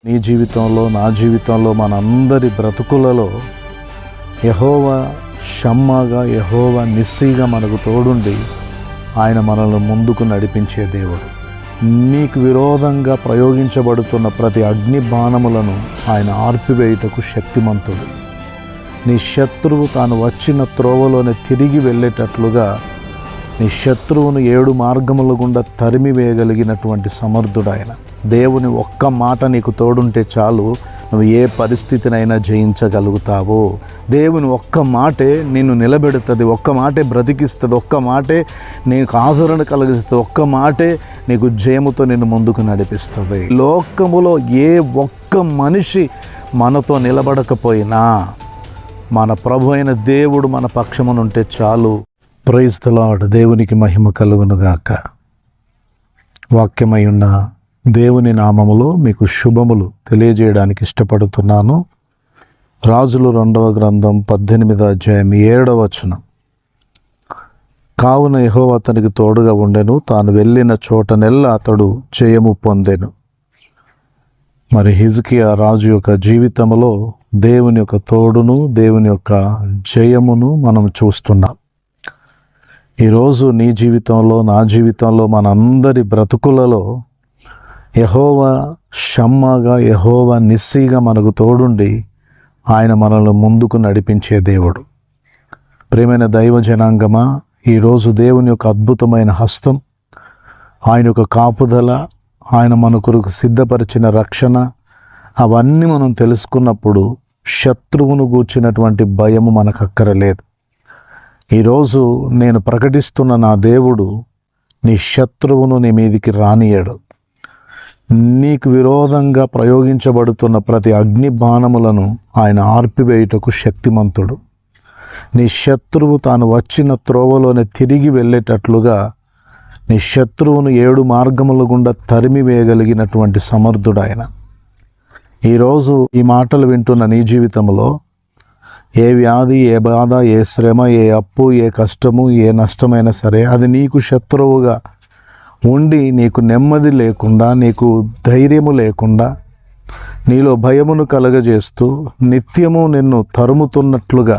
నీ జీవితంలో, నా జీవితంలో, మనందరి బ్రతుకులలో యెహోవా షమ్మాగా, యెహోవా నిస్సీగా మనకు తోడుండి ఆయన మనల్ని ముందుకు నడిపించే దేవుడు. నీకు విరోధంగా ప్రయోగించబడుతున్న ప్రతి అగ్ని బాణములను ఆయన ఆర్పివేయుటకు శక్తిమంతుడు. నీ శత్రువు తాను వచ్చిన త్రోవలోనే తిరిగి వెళ్ళేటట్లుగా నీ శత్రువును 7 మార్గముల గుండా తరిమి వేయగలిగినటువంటి సమర్థుడు ఆయన. దేవుని ఒక్క మాట నీకు తోడుంటే చాలు, నువ్వు ఏ పరిస్థితినైనా జయించగలుగుతావు. దేవుని ఒక్క మాటే నిన్ను నిలబెడుతుంది, ఒక్క మాటే బ్రతికిస్తుంది, ఒక్క మాటే నీకు ఆదరణ కలిగిస్తుంది, ఒక్క మాటే నీకు జయముతో నిన్ను ముందుకు నడిపిస్తుంది. లోకములో ఏ ఒక్క మనిషి మనతో నిలబడకపోయినా మన ప్రభు అయిన దేవుడు మన పక్షమునుంటే చాలు. Praise the Lord. దేవునికి మహిమ కలుగునుగాక. వాక్యమై ఉన్న దేవుని నామములో మీకు శుభములు తెలియజేయడానికి ఇష్టపడుతున్నాను. రాజులు 2వ గ్రంథం 18వ అధ్యాయం 7వ వచనం. కావున యెహోవా అతనికి తోడుగా ఉండెను, తాను వెళ్ళిన చోటనెల్లా అతడు జయము పొందెను. మరి హిజ్కియా రాజు యొక్క జీవితంలో దేవుని యొక్క తోడును, దేవుని యొక్క జయమును మనం చూస్తున్నాం. ఈరోజు నీ జీవితంలో, నా జీవితంలో, మనందరి బ్రతుకులలో యెహోవా షమ్మాగా, యెహోవా నిస్సీగా మనకు తోడుండి ఆయన మనల్ని ముందుకు నడిపించే దేవుడు. ప్రియమైన దైవ జనాంగమా, ఈరోజు దేవుని యొక్క అద్భుతమైన హస్తం, ఆయన యొక్క కాపుదల, ఆయన మన కొరకు సిద్ధపరిచిన రక్షణ, అవన్నీ మనం తెలుసుకున్నప్పుడు శత్రువును గూర్చినటువంటి భయము మనకు అక్కరలేదు. ఈరోజు నేను ప్రకటిస్తున్న నా దేవుడు నీ శత్రువును నీ మీదికి రానియడు. నీకు విరోధంగా ప్రయోగించబడుతున్న ప్రతి అగ్ని బాణములను ఆయన ఆర్పివేయుటకు శక్తిమంతుడు. నీ శత్రువు తాను వచ్చిన త్రోవలోనే తిరిగి వెళ్ళేటట్లుగా నీ శత్రువును 7 మార్గముల గుండా తరిమి వేయగలిగినటువంటి సమర్థుడు ఆయన. ఈరోజు ఈ మాటలు వింటున్న నీ జీవితంలో ఏ వ్యాధి, ఏ బాధ, ఏ శ్రమ, ఏ అప్పు, ఏ కష్టము, ఏ నష్టమైనా సరే అది నీకు శత్రువుగా ఉండి నీకు నెమ్మది లేకుండా, నీకు ధైర్యము లేకుండా, నీలో భయమును కలగజేస్తూ నిత్యము నిన్ను తరుముతున్నట్లుగా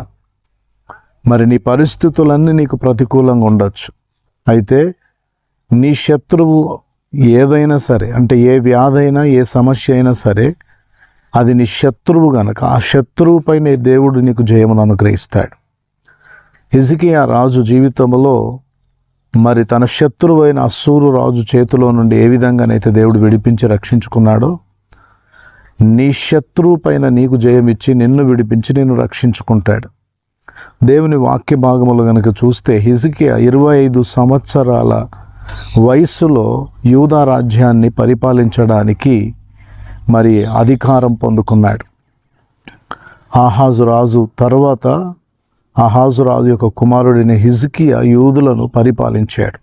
మరి నీ పరిస్థితులన్నీ నీకు ప్రతికూలంగా ఉండొచ్చు. అయితే నీ శత్రువు ఏదైనా సరే, అంటే ఏ వ్యాధి అయినా, ఏ సమస్య అయినా సరే, అది నీ శత్రువు గనక ఆ శత్రువు పైన దేవుడు నీకు జయమును అనుగ్రహిస్తాడు. హిజ్కియా రాజు జీవితంలో మరి తన శత్రువు అయిన అస్సూరు రాజు చేతిలో నుండి ఏ విధంగానైతే దేవుడు విడిపించి రక్షించుకున్నాడో, నీ శత్రువు పైన నీకు జయమిచ్చి నిన్ను విడిపించి నిన్ను రక్షించుకుంటాడు. దేవుని వాక్య భాగములు కనుక చూస్తే హిజ్కియా 25 సంవత్సరాల వయస్సులో యూదా రాజ్యాన్ని పరిపాలించడానికి మరి అధికారం పొందుకున్నాడు. ఆహాజు రాజు తర్వాత ఆహాజు రాజు యొక్క కుమారుడైన హిజ్కియా యూదులను పరిపాలించాడు.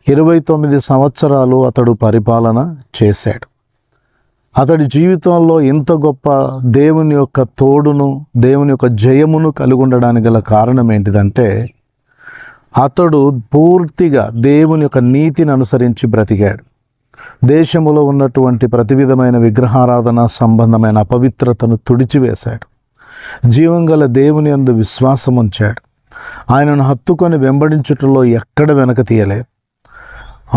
29 సంవత్సరాలు అతడు పరిపాలన చేశాడు. అతడి జీవితంలో ఇంత గొప్ప దేవుని యొక్క తోడును, దేవుని యొక్క జయమును కలిగి ఉండడానికి గల కారణం ఏంటిదంటే, అతడు పూర్తిగా దేవుని యొక్క నీతిని అనుసరించి బ్రతికాడు. దేశములో ఉన్నటువంటి ప్రతి విధమైన విగ్రహారాధన సంబంధమైన అపవిత్రతను తుడిచివేశాడు. జీవంగల దేవుని యందు విశ్వాసం ఉంచాడు. ఆయనను హత్తుకొని వెంబడించుటలో ఎక్కడ వెనక తీయలేదు.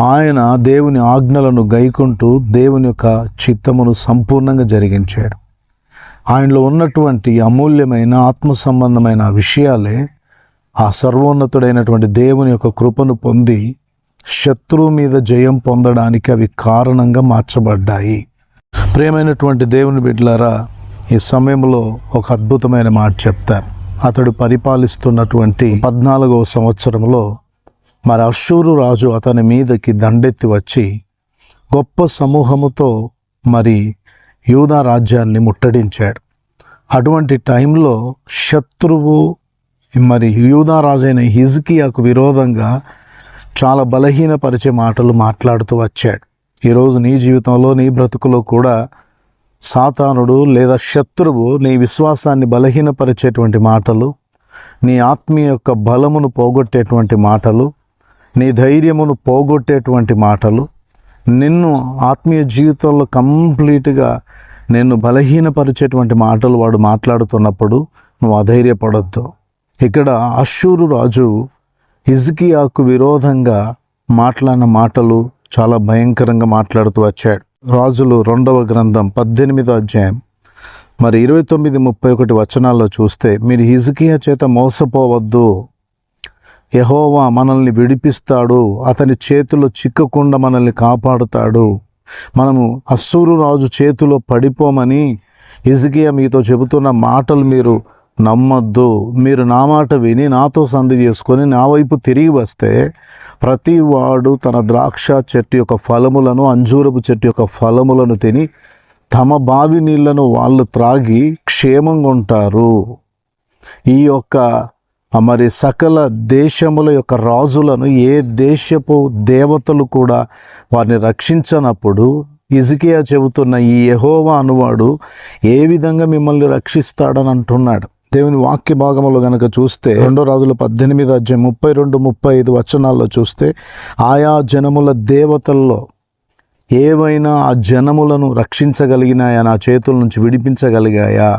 ఆయన దేవుని ఆజ్ఞలను గైకుంటూ దేవుని యొక్క చిత్తమును సంపూర్ణంగా జరిగించాడు. ఆయనలో ఉన్నటువంటి అమూల్యమైన ఆత్మ సంబంధమైన విషయాలే ఆ సర్వోన్నతుడైనటువంటి దేవుని యొక్క కృపను పొంది శత్రువు మీద జయం పొందడానికి అవి కారణంగా మార్చబడ్డాయి. ప్రియమైనటువంటి దేవుని బిడ్డలారా, ఈ సమయంలో ఒక అద్భుతమైన మాట చెప్తారు. అతడు పరిపాలిస్తున్నటువంటి 14వ సంవత్సరంలో మరి అష్షూరు రాజు అతని మీదకి దండెత్తి వచ్చి గొప్ప సమూహముతో మరి యూదా రాజ్యాన్ని ముట్టడించాడు. అటువంటి టైంలో శత్రువు మరి యూదా రాజైన హిజ్కియాకు విరోధంగా చాలా బలహీనపరిచే మాటలు మాట్లాడుతూ వచ్చాడు. ఈరోజు నీ జీవితంలో, నీ బ్రతుకులో కూడా సాతానుడు లేదా శత్రువు నీ విశ్వాసాన్ని బలహీనపరిచేటువంటి మాటలు, నీ ఆత్మీయ యొక్క బలమును పోగొట్టేటువంటి మాటలు, నీ ధైర్యమును పోగొట్టేటువంటి మాటలు, నిన్ను ఆత్మీయ జీవితంలో కంప్లీట్గా నిన్ను బలహీనపరిచేటువంటి మాటలు వాడు మాట్లాడుతున్నప్పుడు నువ్వు అధైర్యపడొద్దు. ఇక్కడ అష్షూరు రాజు హిజ్కియాకు విరోధంగా మాట్లాడిన మాటలు చాలా భయంకరంగా మాట్లాడుతూ వచ్చాడు. రాజులు 2వ గ్రంథం 18వ అధ్యాయం 29-31 వచనాల్లో చూస్తే, మీరు హిజ్కియా చేత మోసపోవద్దు, యెహోవా మనల్ని విడిపిస్తాడు, అతని చేతిలో చిక్కకుండా మనల్ని కాపాడుతాడు, మనము అష్షూరు రాజు చేతిలో పడిపోమని హిజ్కియా మీతో చెబుతున్న మాటలు మీరు నమ్మొద్దు. మీరు నా మాట విని నాతో సంధి చేసుకొని నా వైపు తిరిగి వస్తే ప్రతి వాడు తన ద్రాక్ష చెట్టు యొక్క ఫలములను, అంజూరపు చెట్టు యొక్క ఫలములను తిని తమ బావి నీళ్లను వాళ్ళు త్రాగి క్షేమంగా ఉంటారు. ఈ యొక్క సకల దేశముల యొక్క రాజులను ఏ దేశపు దేవతలు కూడా వారిని రక్షించనప్పుడు హిజ్కియా చెబుతున్న ఈ యెహోవా అనువాడు ఏ విధంగా మిమ్మల్ని రక్షిస్తాడని అంటున్నాడు. దేవుని వాక్య భాగంలో కనుక చూస్తే 2 రాజుల 18వ అధ్యాయం 32-35 వచనాల్లో చూస్తే, ఆయా జనముల దేవతల్లో ఏవైనా ఆ జనములను రక్షించగలిగినాయా, నా చేతుల నుంచి విడిపించగలిగాయా?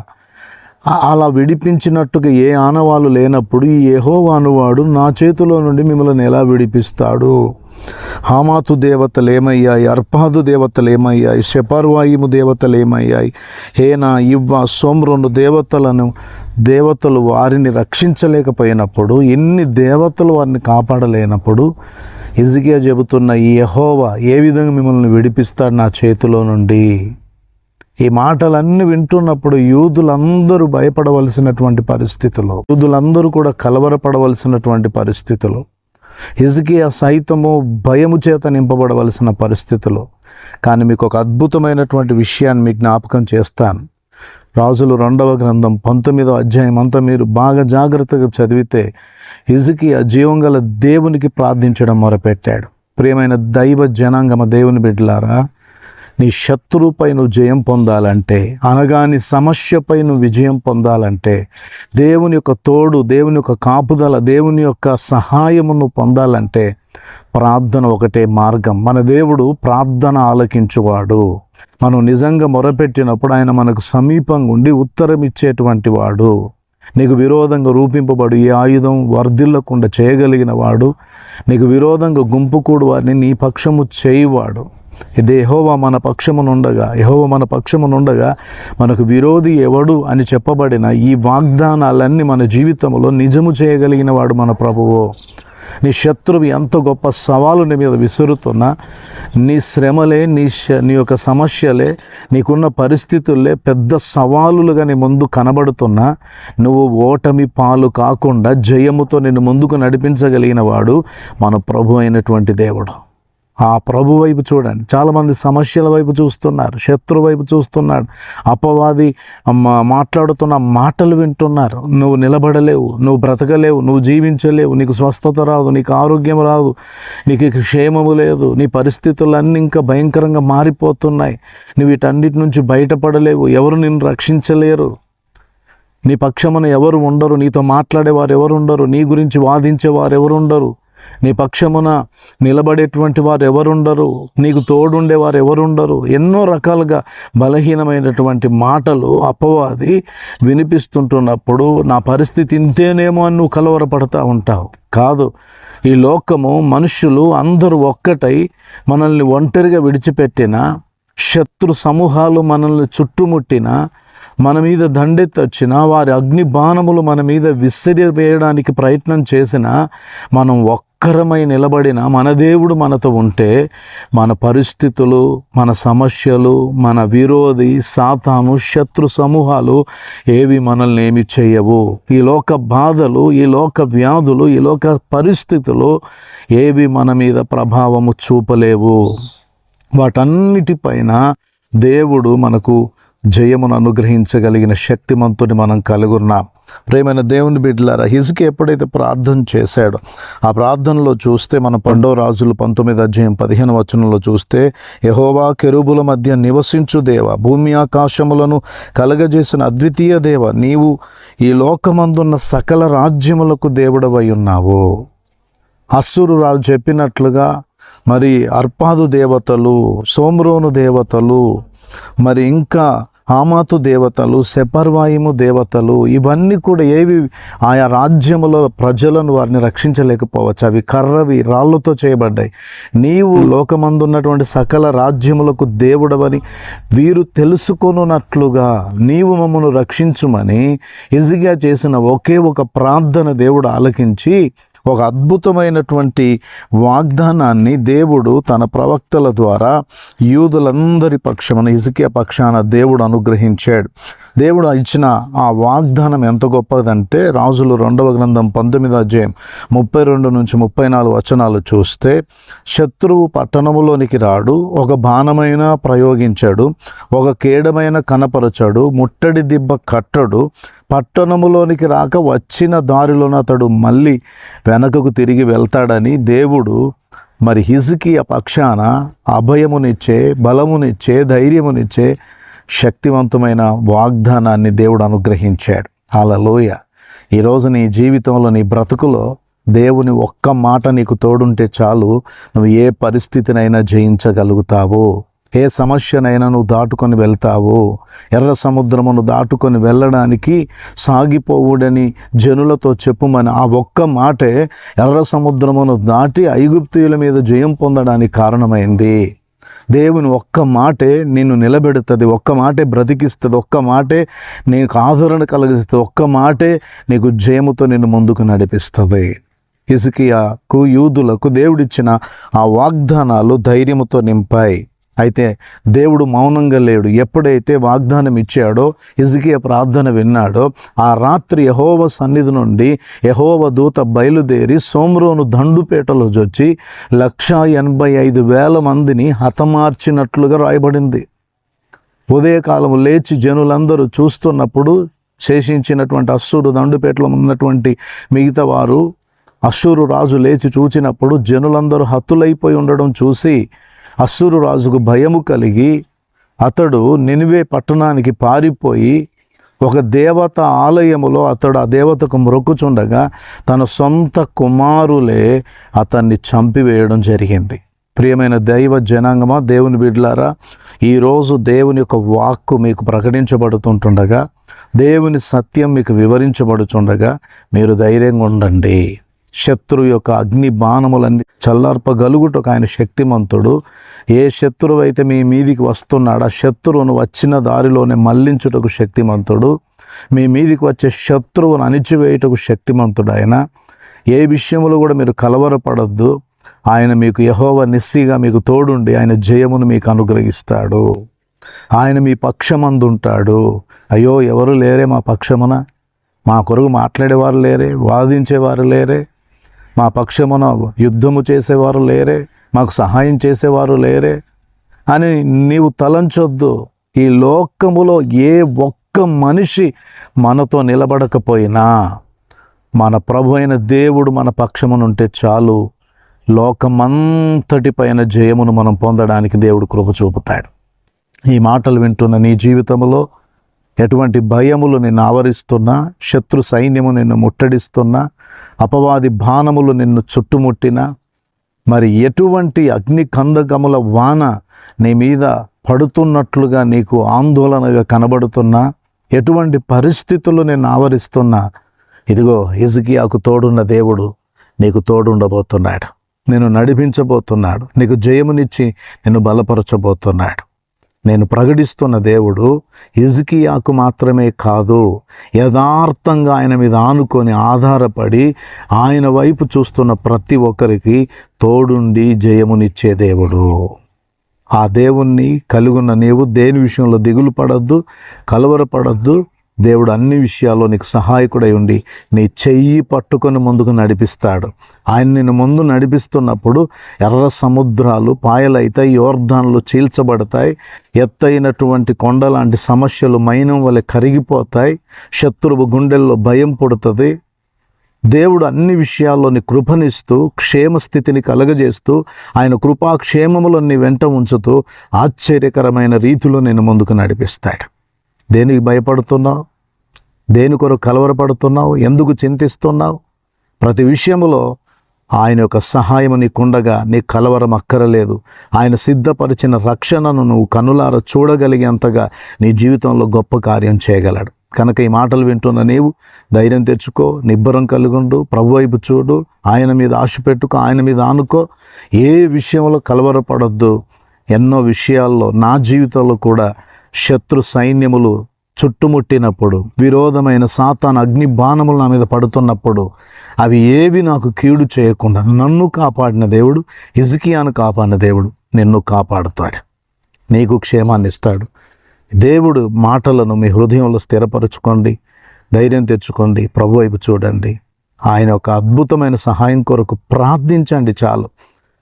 అలా విడిపించినట్టుగా ఏ ఆనవాళ్ళు లేనప్పుడు ఈ యెహోవా అనువాడు నా చేతిలో నుండి మిమ్మల్ని ఎలా విడిపిస్తాడు? హామాతు దేవతలు ఏమయ్యాయి, అర్పాదు దేవతలు ఏమయ్యాయి, షెపర్వాయిము దేవతలు ఏమయ్యాయి, హేనా, ఇవ్వ, సోమ్రోను దేవతలు వారిని రక్షించలేకపోయినప్పుడు, ఎన్ని దేవతలు వారిని కాపాడలేనప్పుడు హిజ్కియా చెబుతున్న ఈ యెహోవా ఏ విధంగా మిమ్మల్ని విడిపిస్తాడు నా చేతిలో నుండి? ఈ మాటలన్నీ వింటున్నప్పుడు యూదులందరూ భయపడవలసినటువంటి పరిస్థితులు, యూదులందరూ కూడా కలవరపడవలసినటువంటి పరిస్థితులు, హిజ్కియా సైతము భయము చేత నింపబడవలసిన పరిస్థితులు. కానీ మీకు ఒక అద్భుతమైనటువంటి విషయాన్ని మీకు జ్ఞాపకం చేస్తాను. రాజులు 2వ గ్రంథం 19వ అధ్యాయం అంతా మీరు బాగా జాగ్రత్తగా చదివితే హిజ్కియా జీవం గల దేవునికి ప్రార్థించడం మొరపెట్టాడు. ప్రియమైన దైవ జనాంగమ, దేవుని బిడ్డలారా, నీ శత్రువుపై నువ్వు జయం పొందాలంటే, అనగా నీ సమస్యపై నువ్వు విజయం పొందాలంటే, దేవుని యొక్క తోడు, దేవుని యొక్క కాపుదల, దేవుని యొక్క సహాయమును పొందాలంటే ప్రార్థన ఒకటే మార్గం. మన దేవుడు ప్రార్థన ఆలకించువాడు. మనం నిజంగా మొరపెట్టినప్పుడు ఆయన మనకు సమీపంగా ఉండి ఉత్తరం ఇచ్చేటువంటి వాడు. నీకు విరోధంగా రూపింపబడు ఏ ఆయుధం వర్ధిల్లకుండా చేయగలిగిన వాడు, నీకు విరోధంగా గుంపుకూడు వారిని నీ పక్షము చేయువాడు. ఇది యెహోవా మన పక్షమునుండగా మనకు విరోధి ఎవడు అని చెప్పబడిన ఈ వాగ్దానాలన్నీ మన జీవితంలో నిజము చేయగలిగిన వాడు మన ప్రభువు. నీ శత్రువు ఎంత గొప్ప సవాలు నీ మీద విసురుతున్నా, నీ శ్రమలే, నీ యొక్క సమస్యలే, నీకున్న పరిస్థితుల్లే పెద్ద సవాలులుగా నీ ముందు కనబడుతున్నా, నువ్వు ఓటమి పాలు కాకుండా జయముతో నిన్ను ముందుకు నడిపించగలిగిన వాడు మన ప్రభు అయినటువంటి దేవుడు. ఆ ప్రభు వైపు చూడండి. చాలామంది సమస్యల వైపు చూస్తున్నారు, శత్రు వైపు చూస్తున్నాడు, అపవాది మాట్లాడుతున్న మాటలు వింటున్నారు. నువ్వు నిలబడలేవు, నువ్వు బ్రతకలేవు, నువ్వు జీవించలేవు, నీకు స్వస్థత రాదు, నీకు ఆరోగ్యం రాదు, నీకు క్షేమము లేదు, నీ పరిస్థితులన్నీ ఇంకా భయంకరంగా మారిపోతున్నాయి, నువ్వు వీటన్నిటి నుంచి బయటపడలేవు, ఎవరు నిన్ను రక్షించలేరు, నీ పక్షమున ఎవరు ఉండరు, నీతో మాట్లాడేవారు ఎవరు ఉండరు, నీ గురించి వాదించేవారు ఎవరు ఉండరు, నీ పక్షమున నిలబడేటువంటి వారు ఎవరుండరు, నీకు తోడుండేవారు ఎవరుండరు. ఎన్నో రకాలుగా బలహీనమైనటువంటి మాటలు అపవాది వినిపిస్తుంటున్నప్పుడు నా పరిస్థితి ఇంతేనేమో అని నువ్వు కలవరపడతా ఉంటావు. కాదు, ఈ లోకము, మనుషులు అందరూ ఒక్కటై మనల్ని ఒంటరిగా విడిచిపెట్టిన, శత్రు సమూహాలు మనల్ని చుట్టుముట్టిన, మన మీద దండెత్తొచ్చిన, వారి అగ్ని బాణములు మన మీద విసిరివేయడానికి ప్రయత్నం చేసిన, మనం ఒక్కరమై నిలబడిన మన దేవుడు మనతో ఉంటే మన పరిస్థితులు, మన సమస్యలు, మన విరోధి సాతాను, శత్రు సమూహాలు ఏవి మనల్ని ఏమి చేయవు. ఈ లోక బాధలు, ఈ లోక వ్యాధులు, ఈ లోక పరిస్థితులు ఏవి మన మీద ప్రభావము చూపలేవు. వాటన్నిటిపైన దేవుడు మనకు జయమును అనుగ్రహించగలిగిన శక్తిమంతుని మనం కలుగున్నాం. ప్రేమైన దేవుని బిడ్డలారా, హిజ్కియా ఎప్పుడైతే ప్రార్థన చేశాడో ఆ ప్రార్థనలో చూస్తే మన 2వ రాజులు 19వ అధ్యాయం 15వ వచనంలో చూస్తే, యెహోవా కెరూబుల మధ్య నివసించు దేవ, భూమి ఆకాశములను కలగజేసిన అద్వితీయ దేవ, నీవు ఈ లోకమందున్న సకల రాజ్యములకు దేవుడవై ఉన్నావు. అష్షూరు రాజు చెప్పినట్లుగా మరి అర్పాదు దేవతలు, సోమ్రోను దేవతలు, మరి ఇంకా ఆమాతు దేవతలు, సెపర్వాయిము దేవతలు, ఇవన్నీ కూడా ఏవి ఆయా రాజ్యములో ప్రజలను వారిని రక్షించలేకపోవచ్చు. అవి కర్రవి, రాళ్ళతో చేయబడ్డాయి. నీవు లోకమందున్నటువంటి సకల రాజ్యములకు దేవుడవని వీరు తెలుసుకొనున్నట్లుగా నీవు మమ్మను రక్షించుమని హిజ్కియా చేసిన ఒకే ఒక ప్రార్థన దేవుడు ఆలకించి ఒక అద్భుతమైనటువంటి వాగ్దానాన్ని దేవుడు తన ప్రవక్తల ద్వారా యూదులందరి పక్షమున హిజ్కియా పక్షాన దేవుడు అనుగ్రహించాడు. దేవుడు ఇచ్చిన ఆ వాగ్దానం ఎంత గొప్పదంటే రాజులు 2వ గ్రంథం 19వ అధ్యాయం 32 నుంచి 34 వచనాలు చూస్తే, శత్రువు పట్టణములోనికి రాడు, ఒక బాణమైన ప్రయోగించాడు, ఒక కేడమైన కనపరచాడు, ముట్టడి దిబ్బ కట్టడు, పట్టణములోనికి రాక వచ్చిన దారిలోన అతడు మళ్ళీ వెనకకు తిరిగి వెళ్తాడని దేవుడు మరి హిజ్కియా పక్షాన అభయమునిచ్చే, బలమునిచ్చే, ధైర్యమునిచ్చే శక్తివంతమైన వాగ్దానాన్ని దేవుడు అనుగ్రహించాడు. హల్లెలూయా. ఈరోజు నీ జీవితంలో, నీ బ్రతుకులో దేవుని ఒక్క మాట నీకు తోడుంటే చాలు, నువ్వు ఏ పరిస్థితినైనా జయించగలుగుతావు, ఏ సమస్యనైనా నువ్వు దాటుకొని వెళ్తావు. ఎర్ర సముద్రమును దాటుకొని వెళ్ళడానికి సాగిపోవుడని జనులతో చెప్పుమని ఆ ఒక్క మాటే ఎర్ర సముద్రమును దాటి ఐగుప్తీయుల మీద జయం పొందడానికి కారణమైంది. దేవుని ఒక్క మాటే నిన్ను నిలబెడుతుంది, ఒక్క మాటే బ్రతికిస్తుంది, ఒక్క మాటే నీకు ఆదరణ కలిగిస్తుంది, ఒక్క మాటే నీకు జయముతో నిన్ను ముందుకు నడిపిస్తుంది. హిజ్కియాకు, యూదులకు దేవుడిచ్చిన ఆ వాగ్దానాలు ధైర్యముతో నింపాయి. అయితే దేవుడు మౌనంగా లేడు. ఎప్పుడైతే వాగ్దానం ఇచ్చాడో, హిజ్కియా ప్రార్థన విన్నాడో, ఆ రాత్రి యెహోవా సన్నిధి నుండి యెహోవా దూత బయలుదేరి సోమ్రోను దండుపేటలో వచ్చి 185,000 మందిని హతమార్చినట్లుగా రాయబడింది. ఉదయకాలము లేచి జనులందరూ చూస్తున్నప్పుడు శేషించినటువంటి అశ్షూరు దండుపేటలో ఉన్నటువంటి మిగతా వారు, అశ్షూరు రాజు లేచి చూచినప్పుడు జనులందరూ హతులైపోయి ఉండడం చూసి అశ్షూరు రాజుకు భయము కలిగి అతడు నినివే పట్టణానికి పారిపోయి ఒక దేవత ఆలయములో అతడు ఆ దేవతకు మొక్కుచుండగా తన సొంత కుమారులే అతన్ని చంపివేయడం జరిగింది. ప్రియమైన దైవ జనాంగమా, దేవుని బిడ్డలారా, ఈరోజు దేవుని యొక్క వాక్కు మీకు ప్రకటించబడుతుంటుండగా, దేవుని సత్యం మీకు వివరించబడుతుండగా మీరు ధైర్యంగా ఉండండి. శత్రువు యొక్క అగ్ని బాణములన్నీ చల్లార్పగలుగుటకు ఆయన శక్తిమంతుడు. ఏ శత్రువు అయితే మీ మీదికి వస్తున్నాడో ఆ శత్రువును వచ్చిన దారిలోనే మళ్లించుటకు శక్తిమంతుడు. మీ మీదికి వచ్చే శత్రువును అణిచివేయుటకు శక్తిమంతుడు ఆయన. ఏ విషయంలో కూడా మీరు కలవరపడద్దు. ఆయన మీకు యెహోవా నిస్సిగా మీకు తోడుండి ఆయన జయమును మీకు అనుగ్రహిస్తాడు. ఆయన మీ పక్షమందుంటాడు. అయ్యో, ఎవరు లేరే మా పక్షమున, మా కొరకు మాట్లాడేవారు లేరే, వాదించేవారు లేరే, మా పక్షమున యుద్ధము చేసేవారు లేరే, మాకు సహాయం చేసేవారు లేరే అని నీవు తలంచొద్దు. ఈ లోకములో ఏ ఒక్క మనిషి మనతో నిలబడకపోయినా మన ప్రభు అయిన దేవుడు మన పక్షమునుంటే చాలు, లోకమంతటి పైన జయమును మనం పొందడానికి దేవుడు కృప చూపుతాడు. ఈ మాటలు వింటున్న నీ జీవితంలో ఎటువంటి భయములు నిన్ను ఆవరిస్తున్నా, శత్రు సైన్యము నిన్ను ముట్టడిస్తున్నా, అపవాది బాణములు నిన్ను చుట్టుముట్టినా, మరి ఎటువంటి అగ్ని కందకముల వాన నీ మీద పడుతున్నట్లుగా నీకు ఆందోళనగా కనబడుతున్నా, ఎటువంటి పరిస్థితులు నిన్ను ఆవరిస్తున్నా, ఇదిగో హిజ్కియాకు తోడున్న దేవుడు నీకు తోడుండబోతున్నాడు, నిన్ను నడిపించబోతున్నాడు, నీకు జయమునిచ్చి నిన్ను బలపరచబోతున్నాడు. నేను ప్రకటిస్తున్న దేవుడు హిజ్కియాకు మాత్రమే కాదు, యథార్థంగా ఆయన మీద ఆనుకొని ఆధారపడి ఆయన వైపు చూస్తున్న ప్రతి ఒక్కరికి తోడుండి జయమునిచ్చే దేవుడు. ఆ దేవుణ్ణి కలిగున్న నీవు దేని విషయంలో దిగులు పడద్దు, కలవరపడద్దు. దేవుడు అన్ని విషయాల్లో నీకు సహాయకుడై ఉండి నీ చెయ్యి పట్టుకొని ముందుకు నడిపిస్తాడు. ఆయన నిన్ను ముందు నడిపిస్తున్నప్పుడు ఎర్ర సముద్రాలు పాయలైతాయి, యోర్దాన్లు చీల్చబడతాయి, ఎత్తైనటువంటి కొండలాంటి సమస్యలు మైనం వలె కరిగిపోతాయి, శత్రువు గుండెల్లో భయం పుడుతుంది. దేవుడు అన్ని విషయాల్లో నీ కృపనిస్తూ క్షేమస్థితిని కలగజేస్తూ ఆయన కృపాక్షేమములను నీ వెంట ఉంచుతూ ఆశ్చర్యకరమైన రీతిలో నేను ముందుకు నడిపిస్తాడు. దేనికి భయపడుతున్నావు? దేని కొరకు కలవరపడుతున్నావు? ఎందుకు చింతిస్తున్నావు? ప్రతి విషయంలో ఆయన యొక్క సహాయం నీకుండగా నీ కలవరం అక్కరలేదు. ఆయన సిద్ధపరిచిన రక్షణను నువ్వు కనులార చూడగలిగేంతగా నీ జీవితంలో గొప్ప కార్యం చేయగలడు. కనుక ఈ మాటలు వింటున్న నీవు ధైర్యం తెచ్చుకో, నిబ్బరం కలుగుండు, ప్రభు వైపు చూడు, ఆయన మీద ఆశ పెట్టుకో, ఆయన మీద ఆనుకో. ఏ విషయంలో కలవరపడొద్దు. ఎన్నో విషయాల్లో నా జీవితంలో కూడా శత్రు సైన్యములు చుట్టుముట్టినప్పుడు, విరోధమైన సాతాను అగ్ని బాణములు నా మీద పడుతున్నప్పుడు అవి ఏవి నాకు కీడు చేయకుండా నన్ను కాపాడిన దేవుడు, హిజ్కియాను కాపాడిన దేవుడు నిన్ను కాపాడుతాడు, నీకు క్షేమాన్ని ఇస్తాడు. దేవుడు మాటలను మీ హృదయంలో స్థిరపరచుకోండి, ధైర్యం తెచ్చుకోండి, ప్రభు వైపు చూడండి. ఆయన ఒక అద్భుతమైన సహాయం కొరకు ప్రార్థించండి చాలు.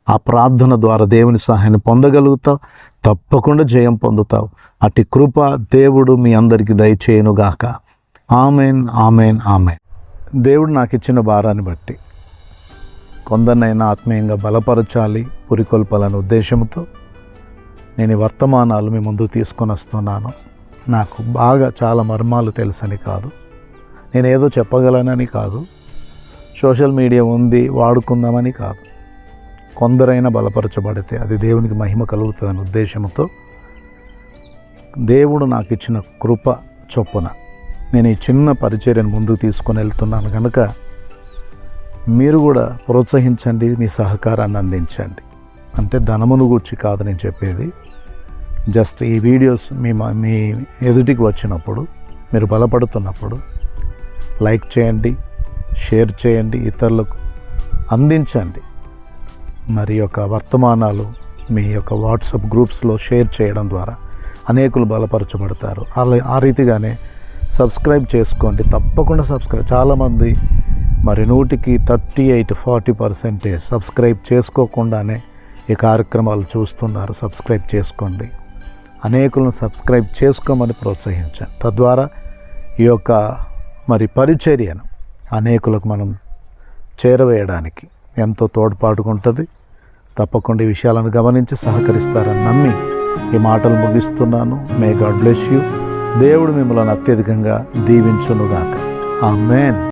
ఆ ప్రార్థన ద్వారా దేవుని సహాయాన్ని పొందగలుగుతావు, తప్పకుండా జయం పొందుతావు. అట్టి కృప దేవుడు మీ అందరికీ దయచేయునుగాక. Amen, amen, amen. దేవుడు నాకు ఇచ్చిన భారాన్ని బట్టి కొందరినైనా ఆత్మీయంగా బలపరచాలి, పురికొల్పాలనే ఉద్దేశంతో నేను ఈ వర్తమానాలు మీ ముందు తీసుకొని వస్తున్నాను. నాకు బాగా చాలా మర్మాలు తెలుసని కాదు, నేను ఏదో చెప్పగలనని కాదు, సోషల్ మీడియా ఉంది వాడుకుందామని కాదు. కొందరైనా బలపరచబడితే అది దేవునికి మహిమ కలుగుతుందనే ఉద్దేశంతో దేవుడు నాకు ఇచ్చిన కృప చొప్పున నేను ఈ చిన్న పరిచర్యను ముందుకు తీసుకొని వెళ్తున్నాను. కనుక మీరు కూడా ప్రోత్సహించండి, మీ సహకారాన్ని అందించండి. అంటే ధనమును గూర్చి కాదు నేను చెప్పేది, జస్ట్ ఈ వీడియోస్ మీ ఎదుటికి వచ్చినప్పుడు, మీరు బలపడుతున్నప్పుడు లైక్ చేయండి, షేర్ చేయండి, ఇతరులకు అందించండి. మరి యొక్క వర్తమానాలు మీ యొక్క వాట్సాప్ గ్రూప్స్లో షేర్ చేయడం ద్వారా అనేకులు బలపరచబడతారు. ఆ రీతిగానే సబ్స్క్రైబ్ చేసుకోండి, తప్పకుండా సబ్స్క్రైబ్. చాలామంది మరి 100కి 38-40% సబ్స్క్రైబ్ చేసుకోకుండానే ఈ కార్యక్రమాలు చూస్తున్నారు. సబ్స్క్రైబ్ చేసుకోండి, అనేకులను సబ్స్క్రైబ్ చేసుకోమని ప్రోత్సహించండి. తద్వారా ఈ యొక్క మరి పరిచర్యను అనేకులకు మనం చేరవేయడానికి ఎంతో తోడ్పాటుకుంటుంది. తప్పకుండా ఈ విషయాలను గమనించి సహకరిస్తారని నమ్మి ఈ మాటలు ముగిస్తున్నాను. May God bless you. దేవుడు మిమ్మల్ని అత్యధికంగా దీవించునుగాక. ఆమేన్.